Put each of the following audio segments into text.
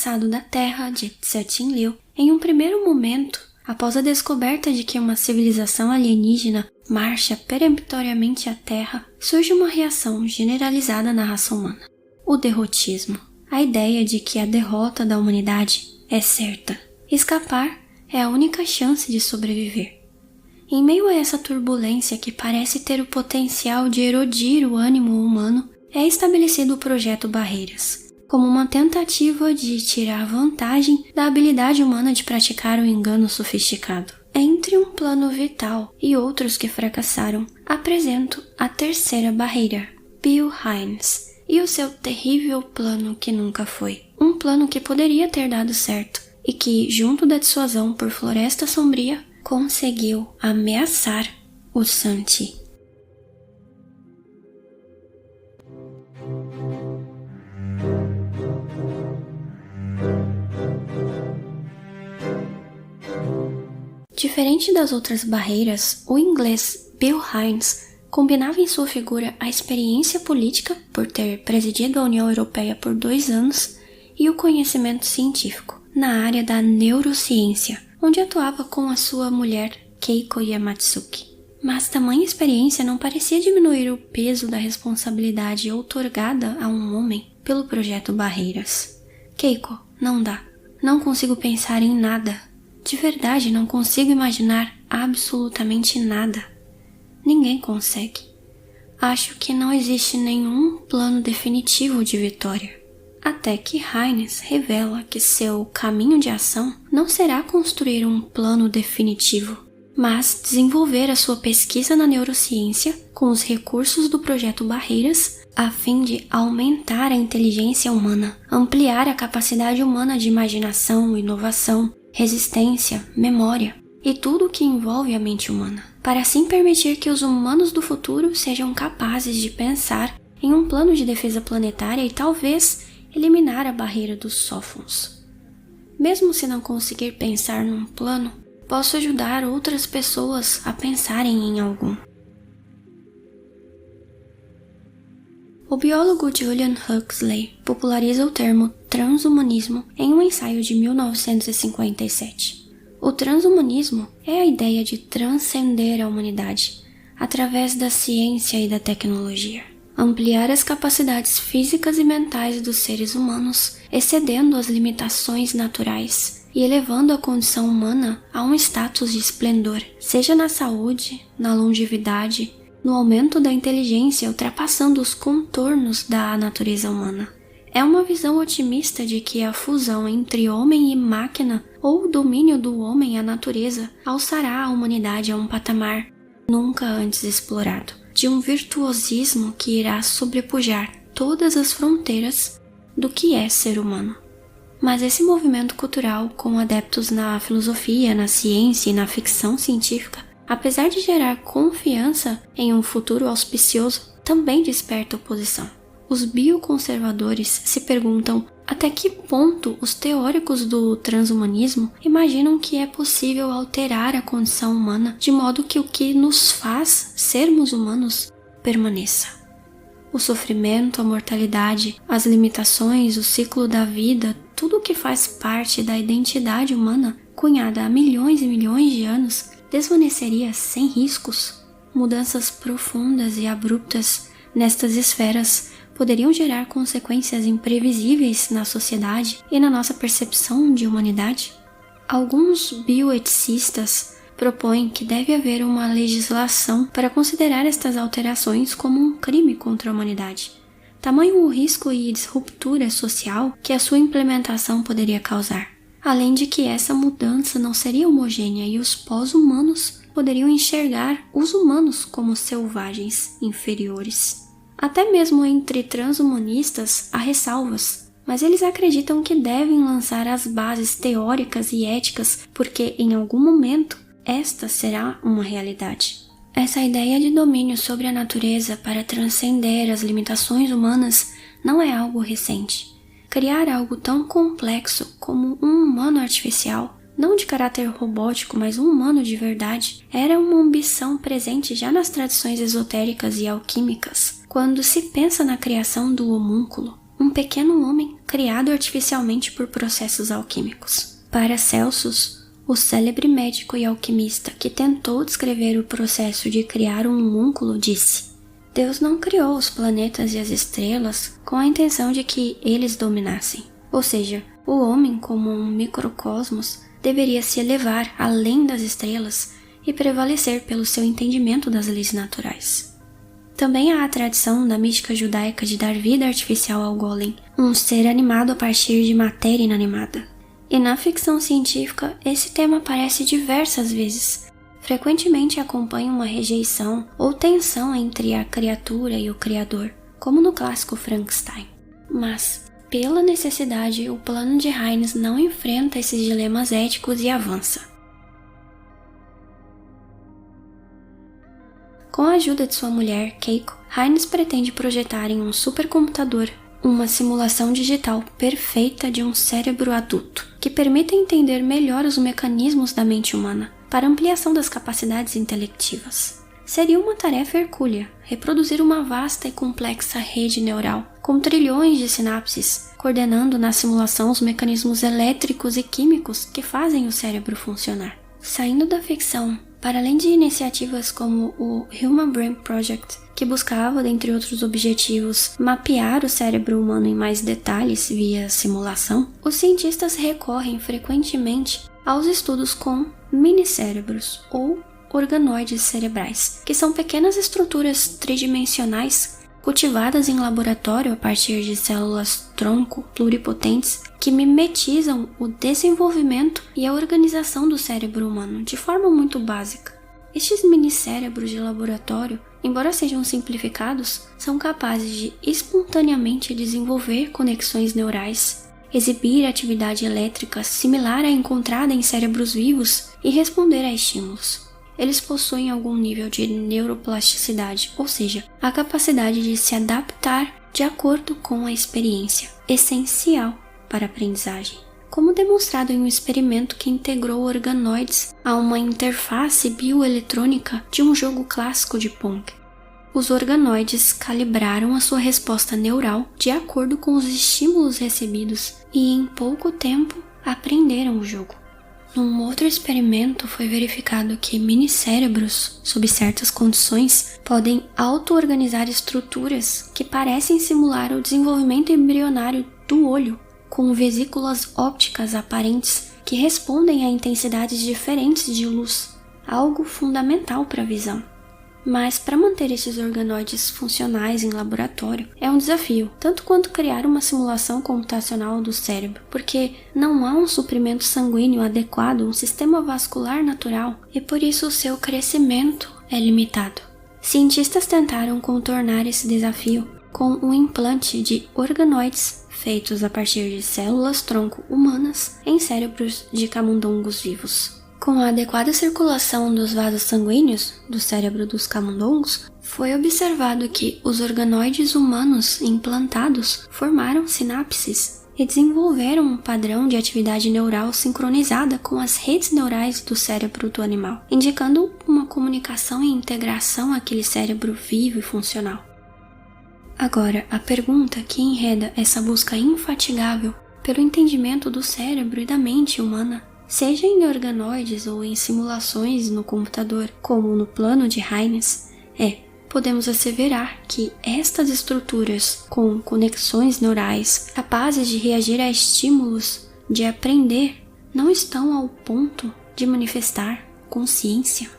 passado da Terra de Tse-Tin-Liu, em um primeiro momento, após a descoberta de que uma civilização alienígena marcha peremptoriamente à Terra, surge uma reação generalizada na raça humana. O derrotismo. A ideia de que a derrota da humanidade é certa. Escapar é a única chance de sobreviver. Em meio a essa turbulência que parece ter o potencial de erodir o ânimo humano, é estabelecido o Projeto Barreiras, como uma tentativa de tirar vantagem da habilidade humana de praticar o engano sofisticado. Entre um plano vital e outros que fracassaram, apresento a terceira barreira, Bill Hines, e o seu terrível plano que nunca foi. Um plano que poderia ter dado certo e que, junto da dissuasão por Floresta Sombria, conseguiu ameaçar o Santi. Diferente das outras barreiras, o inglês Bill Hines combinava em sua figura a experiência política, por ter presidido a União Europeia por 2 anos, e o conhecimento científico, na área da neurociência, onde atuava com a sua mulher Keiko Yamatsuki. Mas tamanha experiência não parecia diminuir o peso da responsabilidade outorgada a um homem pelo Projeto Barreiras. Keiko, não dá. Não consigo pensar em nada. De verdade, não consigo imaginar absolutamente nada. Ninguém consegue. Acho que não existe nenhum plano definitivo de vitória. Até que Hines revela que seu caminho de ação não será construir um plano definitivo, mas desenvolver a sua pesquisa na neurociência com os recursos do Projeto Barreiras, a fim de aumentar a inteligência humana, ampliar a capacidade humana de imaginação, inovação, resistência, memória e tudo o que envolve a mente humana, para assim permitir que os humanos do futuro sejam capazes de pensar em um plano de defesa planetária e talvez eliminar a barreira dos sófons. Mesmo se não conseguir pensar num plano, posso ajudar outras pessoas a pensarem em algum. O biólogo Julian Huxley populariza o termo transhumanismo em um ensaio de 1957. O transhumanismo é a ideia de transcender a humanidade através da ciência e da tecnologia, ampliar as capacidades físicas e mentais dos seres humanos, excedendo as limitações naturais e elevando a condição humana a um status de esplendor, seja na saúde, na longevidade, no aumento da inteligência, ultrapassando os contornos da natureza humana. É uma visão otimista de que a fusão entre homem e máquina ou o domínio do homem à natureza alçará a humanidade a um patamar nunca antes explorado, de um virtuosismo que irá sobrepujar todas as fronteiras do que é ser humano. Mas esse movimento cultural, com adeptos na filosofia, na ciência e na ficção científica, apesar de gerar confiança em um futuro auspicioso, também desperta oposição. Os bioconservadores se perguntam até que ponto os teóricos do transhumanismo imaginam que é possível alterar a condição humana de modo que o que nos faz sermos humanos permaneça. O sofrimento, a mortalidade, as limitações, o ciclo da vida, tudo o que faz parte da identidade humana, cunhada há milhões e milhões de anos, desvaneceria sem riscos. Mudanças profundas e abruptas nestas esferas poderiam gerar consequências imprevisíveis na sociedade e na nossa percepção de humanidade. Alguns bioeticistas propõem que deve haver uma legislação para considerar estas alterações como um crime contra a humanidade. Tamanho o risco e disruptura social que a sua implementação poderia causar. Além de que essa mudança não seria homogênea e os pós-humanos poderiam enxergar os humanos como selvagens inferiores. Até mesmo entre transhumanistas há ressalvas, mas eles acreditam que devem lançar as bases teóricas e éticas porque, em algum momento, esta será uma realidade. Essa ideia de domínio sobre a natureza para transcender as limitações humanas não é algo recente. Criar algo tão complexo como um humano artificial, não de caráter robótico, mas um humano de verdade, era uma ambição presente já nas tradições esotéricas e alquímicas. Quando se pensa na criação do homúnculo, um pequeno homem criado artificialmente por processos alquímicos. Para Celsus, o célebre médico e alquimista que tentou descrever o processo de criar um homúnculo disse: Deus não criou os planetas e as estrelas com a intenção de que eles dominassem. Ou seja, o homem, como um microcosmos, deveria se elevar além das estrelas e prevalecer pelo seu entendimento das leis naturais. Também há a tradição da mística judaica de dar vida artificial ao golem, um ser animado a partir de matéria inanimada. E na ficção científica, esse tema aparece diversas vezes. Frequentemente acompanha uma rejeição ou tensão entre a criatura e o criador, como no clássico Frankenstein. Mas, pela necessidade, o plano de Heinz não enfrenta esses dilemas éticos e avança. Com a ajuda de sua mulher, Keiko, Heinz pretende projetar em um supercomputador uma simulação digital perfeita de um cérebro adulto, que permita entender melhor os mecanismos da mente humana, para ampliação das capacidades intelectivas. Seria uma tarefa hercúlea reproduzir uma vasta e complexa rede neural, com trilhões de sinapses, coordenando na simulação os mecanismos elétricos e químicos que fazem o cérebro funcionar. Saindo da ficção, para além de iniciativas como o Human Brain Project, que buscava, dentre outros objetivos, mapear o cérebro humano em mais detalhes via simulação, os cientistas recorrem frequentemente aos estudos com minicérebros ou organoides cerebrais, que são pequenas estruturas tridimensionais cultivadas em laboratório a partir de células-tronco pluripotentes que mimetizam o desenvolvimento e a organização do cérebro humano de forma muito básica. Estes minicérebros de laboratório, embora sejam simplificados, são capazes de espontaneamente desenvolver conexões neurais, exibir atividade elétrica similar à encontrada em cérebros vivos e responder a estímulos. Eles possuem algum nível de neuroplasticidade, ou seja, a capacidade de se adaptar de acordo com a experiência, essencial para a aprendizagem, como demonstrado em um experimento que integrou organoides a uma interface bioeletrônica de um jogo clássico de Pong. Os organoides calibraram a sua resposta neural de acordo com os estímulos recebidos e, em pouco tempo, aprenderam o jogo. Num outro experimento, foi verificado que minicérebros, sob certas condições, podem auto-organizar estruturas que parecem simular o desenvolvimento embrionário do olho, com vesículas ópticas aparentes que respondem a intensidades diferentes de luz, algo fundamental para a visão. Mas para manter esses organoides funcionais em laboratório é um desafio, tanto quanto criar uma simulação computacional do cérebro, porque não há um suprimento sanguíneo adequado, um sistema vascular natural, e por isso o seu crescimento é limitado. Cientistas tentaram contornar esse desafio com um implante de organoides feitos a partir de células-tronco humanas em cérebros de camundongos vivos. Com a adequada circulação dos vasos sanguíneos do cérebro dos camundongos, foi observado que os organoides humanos implantados formaram sinapses e desenvolveram um padrão de atividade neural sincronizada com as redes neurais do cérebro do animal, indicando uma comunicação e integração àquele cérebro vivo e funcional. Agora, a pergunta que enreda essa busca infatigável pelo entendimento do cérebro e da mente humana, seja em organoides ou em simulações no computador, como no plano de Heinz, podemos asseverar que estas estruturas com conexões neurais capazes de reagir a estímulos, de aprender, não estão ao ponto de manifestar consciência.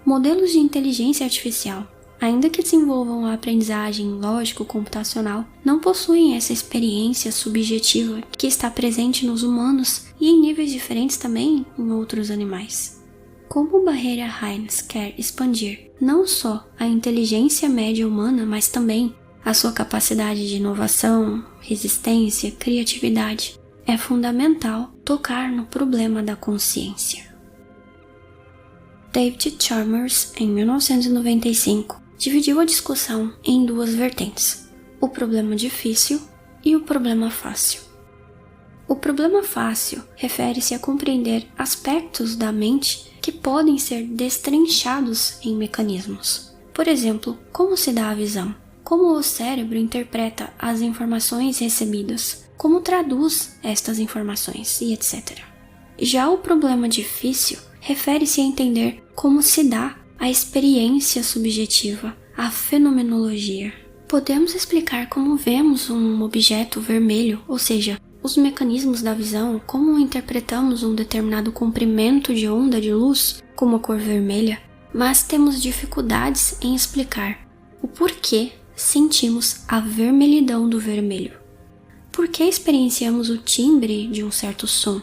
Modelos de inteligência artificial, ainda que desenvolvam a aprendizagem lógico-computacional, não possuem essa experiência subjetiva que está presente nos humanos e em níveis diferentes também em outros animais. Como Barreira Heinz quer expandir não só a inteligência média humana, mas também a sua capacidade de inovação, resistência, criatividade, é fundamental tocar no problema da consciência. David Chalmers, em 1995, dividiu a discussão em duas vertentes: o problema difícil e o problema fácil. O problema fácil refere-se a compreender aspectos da mente que podem ser destrinchados em mecanismos. Por exemplo, como se dá a visão? Como o cérebro interpreta as informações recebidas? como traduz estas informações e etc. Já o problema difícil refere-se a entender como se dá a experiência subjetiva, a fenomenologia. Podemos explicar como vemos um objeto vermelho, ou seja, os mecanismos da visão, como interpretamos um determinado comprimento de onda de luz como a cor vermelha, mas temos dificuldades em explicar o porquê sentimos a vermelhidão do vermelho. Por que experienciamos o timbre de um certo som?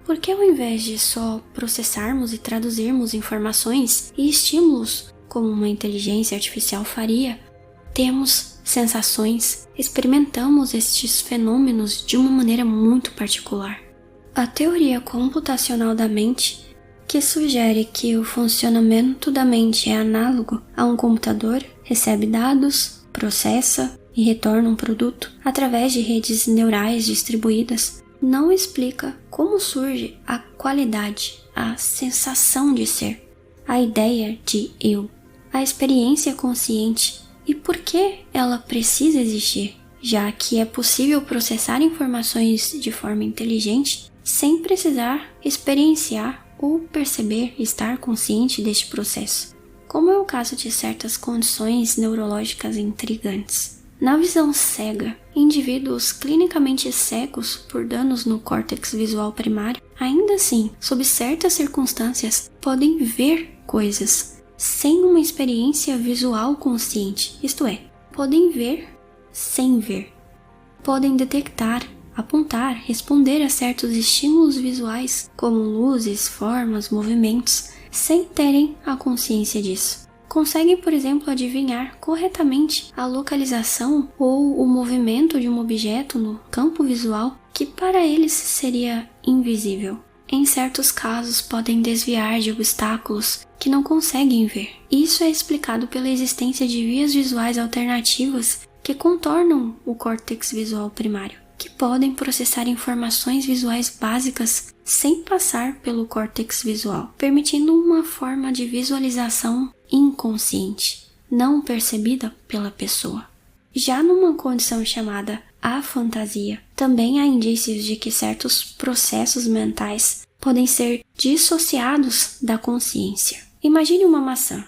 Por que ao invés de só processarmos e traduzirmos informações e estímulos como uma inteligência artificial faria, temos sensações, experimentamos estes fenômenos de uma maneira muito particular? A teoria computacional da mente, que sugere que o funcionamento da mente é análogo a um computador, recebe dados, processa e retorna um produto através de redes neurais distribuídas, não explica como surge a qualidade, a sensação de ser, a ideia de eu, a experiência consciente e por que ela precisa existir, já que é possível processar informações de forma inteligente sem precisar experienciar ou perceber estar consciente deste processo, como é o caso de certas condições neurológicas intrigantes. Na visão cega, indivíduos clinicamente cegos por danos no córtex visual primário, ainda assim, sob certas circunstâncias, podem ver coisas sem uma experiência visual consciente, isto é, podem ver sem ver. Podem detectar, apontar, responder a certos estímulos visuais, como luzes, formas, movimentos, sem terem a consciência disso. Conseguem, por exemplo, adivinhar corretamente a localização ou o movimento de um objeto no campo visual que para eles seria invisível. Em certos casos, podem desviar de obstáculos que não conseguem ver. Isso é explicado pela existência de vias visuais alternativas que contornam o córtex visual primário, que podem processar informações visuais básicas sem passar pelo córtex visual, permitindo uma forma de visualização inconsciente, não percebida pela pessoa. Já numa condição chamada afantasia, também há indícios de que certos processos mentais podem ser dissociados da consciência. Imagine uma maçã.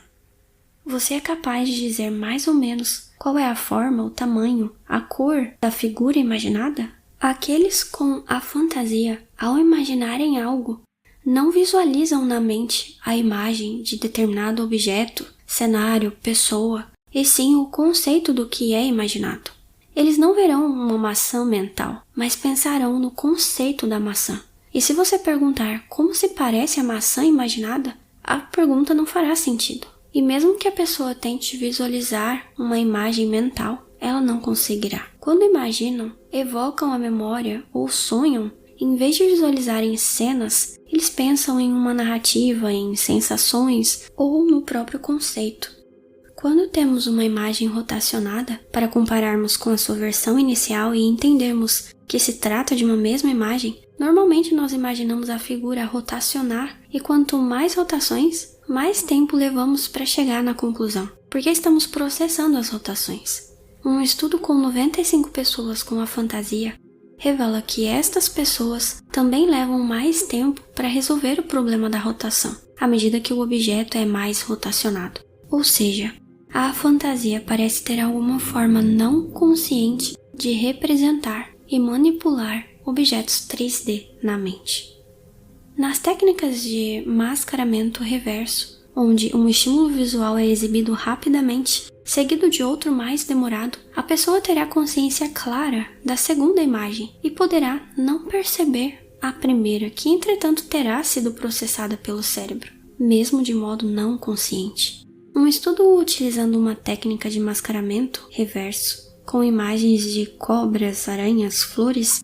Você é capaz de dizer mais ou menos qual é a forma, o tamanho, a cor da figura imaginada? Aqueles com a fantasia, ao imaginarem algo, não visualizam na mente a imagem de determinado objeto, cenário, pessoa, e sim o conceito do que é imaginado. Eles não verão uma maçã mental, mas pensarão no conceito da maçã. E se você perguntar como se parece a maçã imaginada, a pergunta não fará sentido. E mesmo que a pessoa tente visualizar uma imagem mental, ela não conseguirá. Quando imaginam, evocam a memória ou sonham, em vez de visualizarem cenas, eles pensam em uma narrativa, em sensações ou no próprio conceito. Quando temos uma imagem rotacionada, para compararmos com a sua versão inicial e entendermos que se trata de uma mesma imagem, normalmente nós imaginamos a figura rotacionar e quanto mais rotações, mais tempo levamos para chegar na conclusão, porque estamos processando as rotações. Um estudo com 95 pessoas com a fantasia revela que estas pessoas também levam mais tempo para resolver o problema da rotação, à medida que o objeto é mais rotacionado. Ou seja, a fantasia parece ter alguma forma não consciente de representar e manipular objetos 3D na mente. Nas técnicas de mascaramento reverso, onde um estímulo visual é exibido rapidamente, seguido de outro mais demorado, a pessoa terá consciência clara da segunda imagem e poderá não perceber a primeira, que entretanto terá sido processada pelo cérebro, mesmo de modo não consciente. Um estudo utilizando uma técnica de mascaramento reverso, com imagens de cobras, aranhas, flores,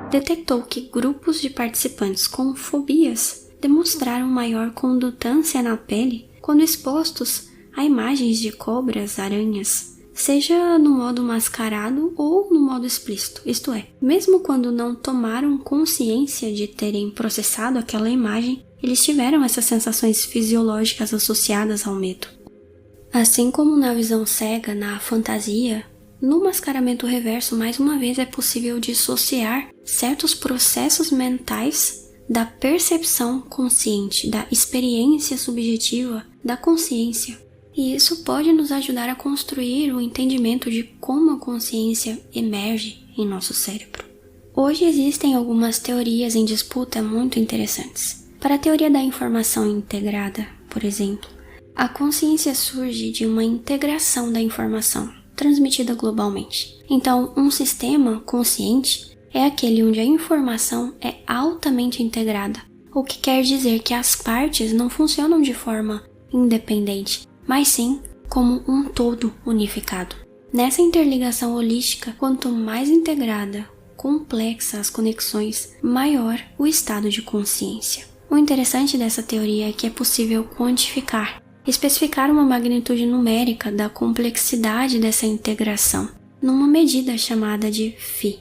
detectou que grupos de participantes com fobias demonstraram maior condutância na pele quando expostos a imagens de cobras, aranhas, seja no modo mascarado ou no modo explícito, isto é, mesmo quando não tomaram consciência de terem processado aquela imagem, eles tiveram essas sensações fisiológicas associadas ao medo. Assim como na visão cega, na fantasia, No mascaramento reverso, mais uma vez, é possível dissociar certos processos mentais da percepção consciente, da experiência subjetiva da consciência. E isso pode nos ajudar a construir o entendimento de como a consciência emerge em nosso cérebro. Hoje existem algumas teorias em disputa muito interessantes. Para a teoria da informação integrada, por exemplo, a consciência surge de uma integração da informação transmitida globalmente. Então, um sistema consciente é aquele onde a informação é altamente integrada, o que quer dizer que as partes não funcionam de forma independente, mas sim como um todo unificado. Nessa interligação holística, quanto mais integrada, complexa as conexões, maior o estado de consciência. O interessante dessa teoria é que é possível quantificar, especificar uma magnitude numérica da complexidade dessa integração, numa medida chamada de φ.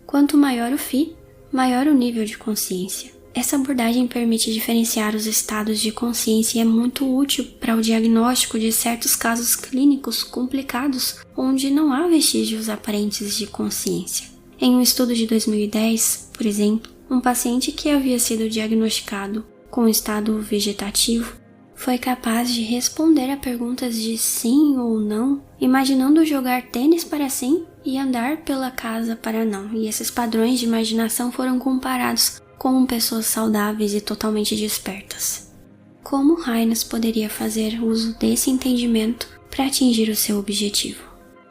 Quanto maior o φ, maior o nível de consciência. Essa abordagem permite diferenciar os estados de consciência e é muito útil para o diagnóstico de certos casos clínicos complicados onde não há vestígios aparentes de consciência. Em um estudo de 2010, por exemplo, um paciente que havia sido diagnosticado com estado vegetativo foi capaz de responder a perguntas de sim ou não, imaginando jogar tênis para sim e andar pela casa para não. E esses padrões de imaginação foram comparados com pessoas saudáveis e totalmente despertas. Como Heinz poderia fazer uso desse entendimento para atingir o seu objetivo?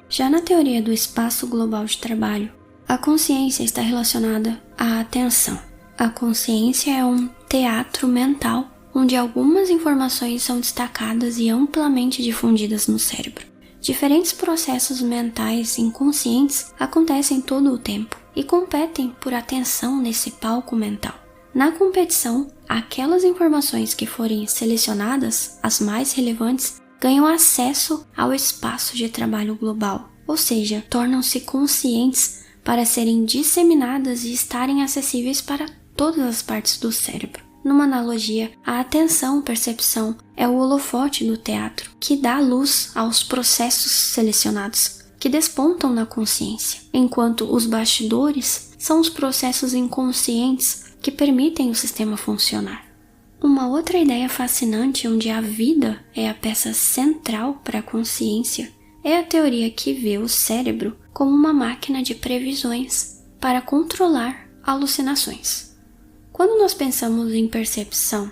Já na teoria do espaço global de trabalho, a consciência está relacionada à atenção. A consciência é um teatro mental onde algumas informações são destacadas e amplamente difundidas no cérebro. Diferentes processos mentais inconscientes acontecem todo o tempo e competem por atenção nesse palco mental. Na competição, aquelas informações que forem selecionadas, as mais relevantes, ganham acesso ao espaço de trabalho global, ou seja, tornam-se conscientes para serem disseminadas e estarem acessíveis para todas as partes do cérebro. Numa analogia, a atenção-percepção é o holofote do teatro, que dá luz aos processos selecionados, que despontam na consciência, enquanto os bastidores são os processos inconscientes que permitem o sistema funcionar. Uma outra ideia fascinante onde a vida é a peça central para a consciência é a teoria que vê o cérebro como uma máquina de previsões para controlar alucinações. Quando nós pensamos em percepção,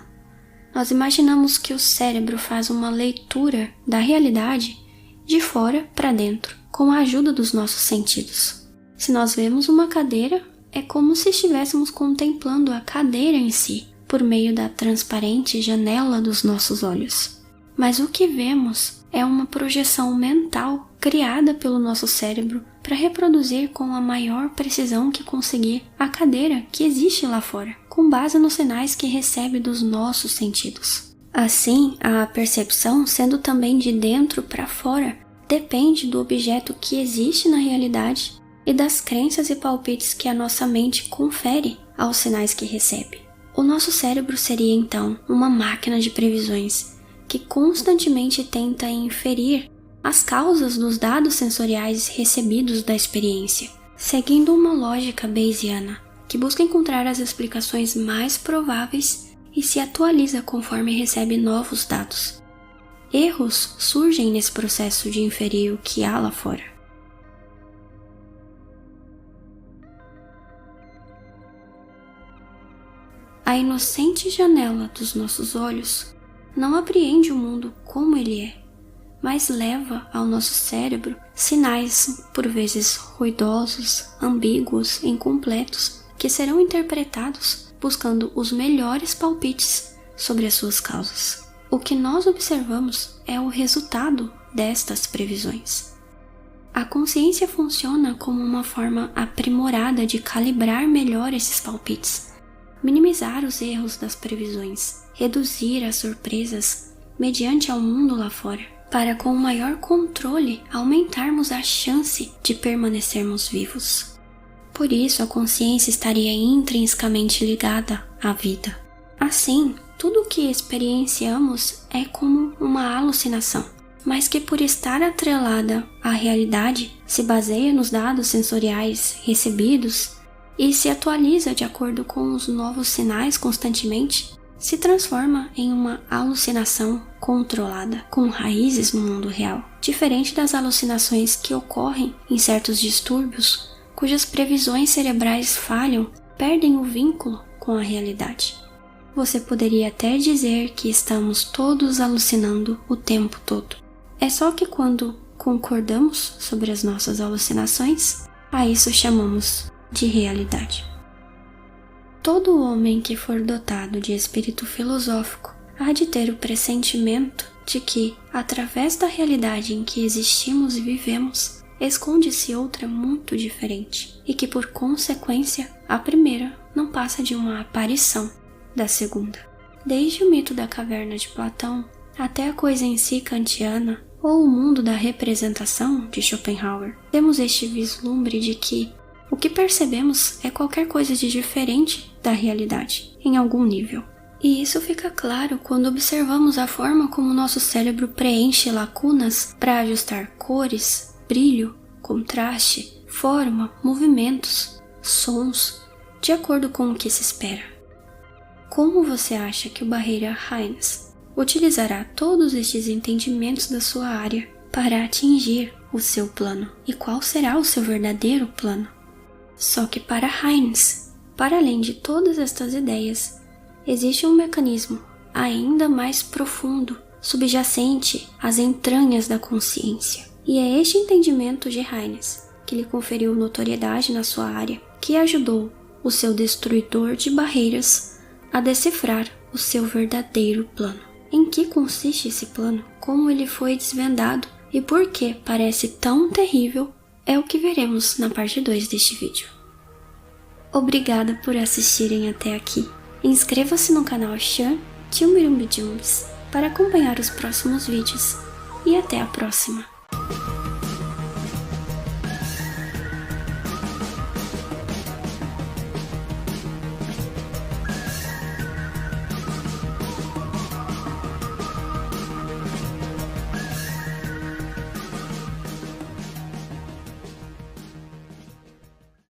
nós imaginamos que o cérebro faz uma leitura da realidade de fora para dentro, com a ajuda dos nossos sentidos. Se nós vemos uma cadeira, é como se estivéssemos contemplando a cadeira em si, por meio da transparente janela dos nossos olhos. Mas o que vemos é uma projeção mental criada pelo nosso cérebro para reproduzir com a maior precisão que conseguir a cadeira que existe lá fora, com base nos sinais que recebe dos nossos sentidos. Assim, a percepção, sendo também de dentro para fora, depende do objeto que existe na realidade e das crenças e palpites que a nossa mente confere aos sinais que recebe. O nosso cérebro seria então uma máquina de previsões que constantemente tenta inferir as causas dos dados sensoriais recebidos da experiência, seguindo uma lógica bayesiana, que busca encontrar as explicações mais prováveis e se atualiza conforme recebe novos dados. Erros surgem nesse processo de inferir o que há lá fora. A inocente janela dos nossos olhos não apreende o mundo como ele é, mas leva ao nosso cérebro sinais, por vezes ruidosos, ambíguos, incompletos, que serão interpretados buscando os melhores palpites sobre as suas causas. O que nós observamos é o resultado destas previsões. A consciência funciona como uma forma aprimorada de calibrar melhor esses palpites, minimizar os erros das previsões, reduzir as surpresas mediante ao mundo lá fora, para com maior controle aumentarmos a chance de permanecermos vivos. Por isso, a consciência estaria intrinsecamente ligada à vida. Assim, tudo o que experienciamos é como uma alucinação, mas que por estar atrelada à realidade, se baseia nos dados sensoriais recebidos e se atualiza de acordo com os novos sinais constantemente, se transforma em uma alucinação controlada, com raízes no mundo real, diferente das alucinações que ocorrem em certos distúrbios, cujas previsões cerebrais falham, perdem o vínculo com a realidade. Você poderia até dizer que estamos todos alucinando o tempo todo. É só que quando concordamos sobre as nossas alucinações, a isso chamamos de realidade. Todo homem que for dotado de espírito filosófico há de ter o pressentimento de que, através da realidade em que existimos e vivemos, esconde-se outra muito diferente, e que, por consequência, a primeira não passa de uma aparição da segunda. Desde o mito da caverna de Platão até a coisa em si kantiana, ou o mundo da representação de Schopenhauer, temos este vislumbre de que o que percebemos é qualquer coisa de diferente da realidade, em algum nível. E isso fica claro quando observamos a forma como nosso cérebro preenche lacunas para ajustar cores, brilho, contraste, forma, movimentos, sons, de acordo com o que se espera. Como você acha que o Barreira Hines utilizará todos estes entendimentos da sua área para atingir o seu plano? E qual será o seu verdadeiro plano? Só que para Hines, para além de todas estas ideias, existe um mecanismo ainda mais profundo, subjacente às entranhas da consciência. E é este entendimento de Hines que lhe conferiu notoriedade na sua área, que ajudou o seu destruidor de barreiras a decifrar o seu verdadeiro plano. Em que consiste esse plano? Como ele foi desvendado? E por que parece tão terrível? É o que veremos na parte 2 deste vídeo. Obrigada por assistirem até aqui. Inscreva-se no canal Chan Tchumbirumbijums para acompanhar os próximos vídeos. E até a próxima!